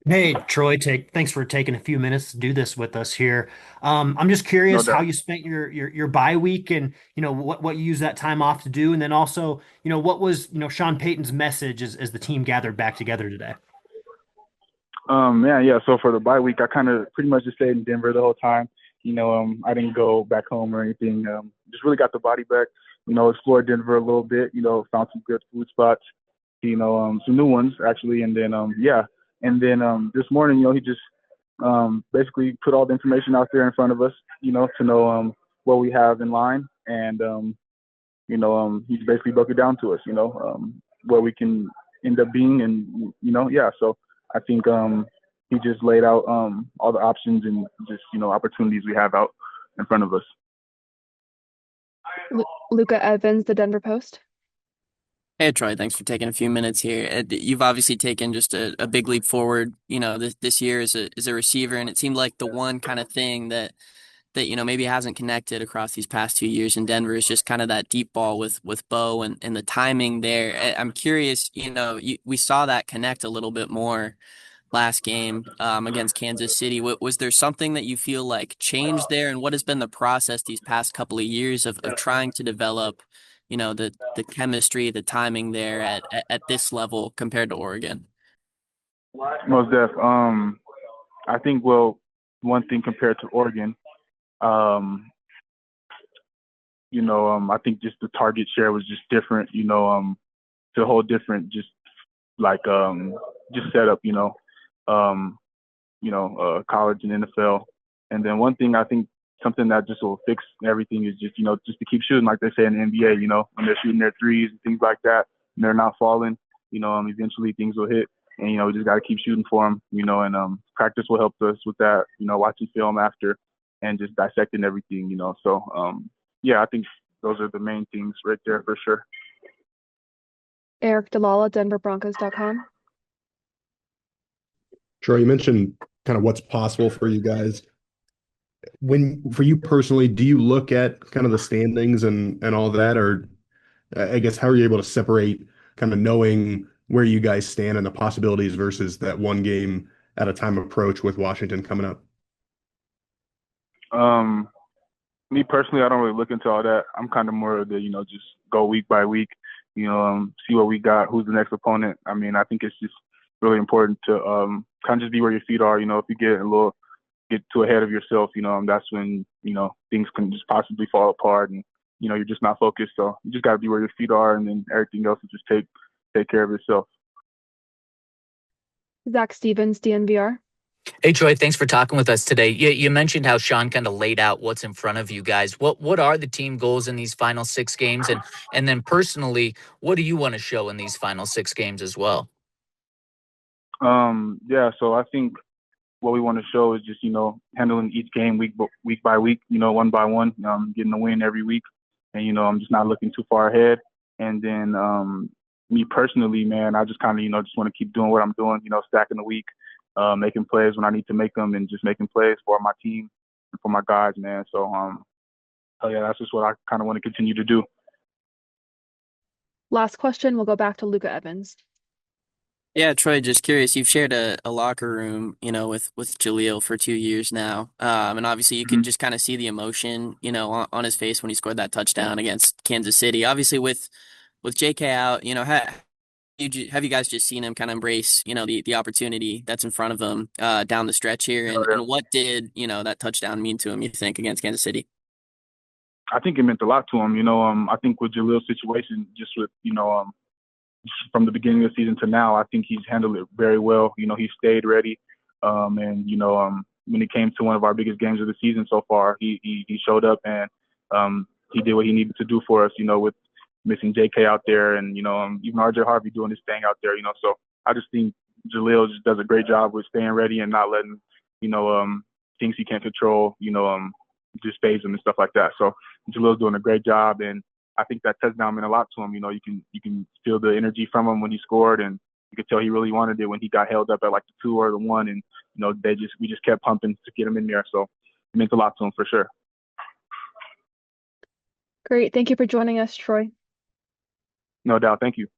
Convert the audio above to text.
Hey, Troy, thanks for taking a few minutes to do this with us here. I'm just No curious how doubt. you spent your bye week and what you used that time off to do, and then also what was Sean Payton's message as the team gathered back together today. Yeah. So for the bye week, I kind of pretty much just stayed in Denver the whole time. I didn't go back home or anything. Just really got the body back. Explored Denver a little bit. Found some good food spots. Some new ones actually, and then yeah, and then this morning, he just basically put all the information out there in front of us. To know what we have in line, and he basically broke it down to us. Where we can end up being, and yeah. So I think he just laid out all the options and just opportunities we have out in front of us. Luca Evans, the Denver Post. Hey Troy, thanks for taking a few minutes here. You've obviously taken just a big leap forward, this year as a receiver, and it seemed like the one kind of thing that maybe hasn't connected across these past 2 years in Denver is just kind of that deep ball with Bo and the timing there. I'm curious, we saw that connect a little bit more last game against Kansas City. Was there something that you feel like changed there, and what has been the process these past couple of years of trying to develop, the chemistry, the timing there at this level compared to Oregon? Most def. I think one thing compared to Oregon, um, I think just the target share was just different. It's a whole different just like just setup. Um, college and NFL. And then one thing I think something that just will fix everything is just just to keep shooting like they say in the NBA. When they're shooting their threes and things like that, and they're not falling. Eventually things will hit, and we just got to keep shooting for them. And practice will help us with that. Watching film after and just dissecting everything. So yeah, I think those are the main things right there for sure. Eric DeLala, DenverBroncos.com. Troy, you mentioned kind of what's possible for you guys. For you personally, do you look at kind of the standings and all that, or I guess how are you able to separate kind of knowing where you guys stand and the possibilities versus that one game at a time approach with Washington coming up? Um, Me personally, I don't really look into all that. I'm kind of more of the, just go week by week, see what we got, who's the next opponent. I mean, I think it's just really important to kind of just be where your feet are. If you get too ahead of yourself, that's when, things can just possibly fall apart and, you're just not focused. So you just got to be where your feet are, and then everything else will just take care of itself. Zach Stevens, DNVR. Hey Troy, thanks for talking with us today. You mentioned how Sean kind of laid out what's in front of you guys. What are the team goals in these final six games, and then personally, what do you want to show in these final six games as well? Yeah, so I think what we want to show is just, handling each game week by week, one by one, getting a win every week. And, I'm just not looking too far ahead. And then me personally, man, I just kind of, just want to keep doing what I'm doing, stacking the week, making plays when I need to make them, and just making plays for my team and for my guys, man. So, oh yeah, that's just what I kind of want to continue to do. Last question, we'll go back to Luca Evans. Yeah, Troy, just curious. You've shared a locker room, with Jaleel for 2 years now. And obviously you can Mhm. just kind of see the emotion, on his face when he scored that touchdown against Kansas City. Obviously with JK out, have you guys just seen him kind of embrace, the opportunity that's in front of him down the stretch here? And what did, that touchdown mean to him, you think, against Kansas City? I think it meant a lot to him. I think with Jaleel's situation, just with from the beginning of the season to now, I think he's handled it very well. He stayed ready, and when it came to one of our biggest games of the season so far, he showed up, and he did what he needed to do for us. With missing J.K. out there, and even R.J. Harvey doing his thing out there. So I just think Jaleel just does a great job with staying ready and not letting things he can't control just phase him and stuff like that. So Jaleel's doing a great job, and I think that touchdown meant a lot to him. You can feel the energy from him when he scored, and you could tell he really wanted it when he got held up at like the 2 or the 1, and we just kept pumping to get him in there. So it meant a lot to him for sure. Great. Thank you for joining us, Troy. No doubt. Thank you.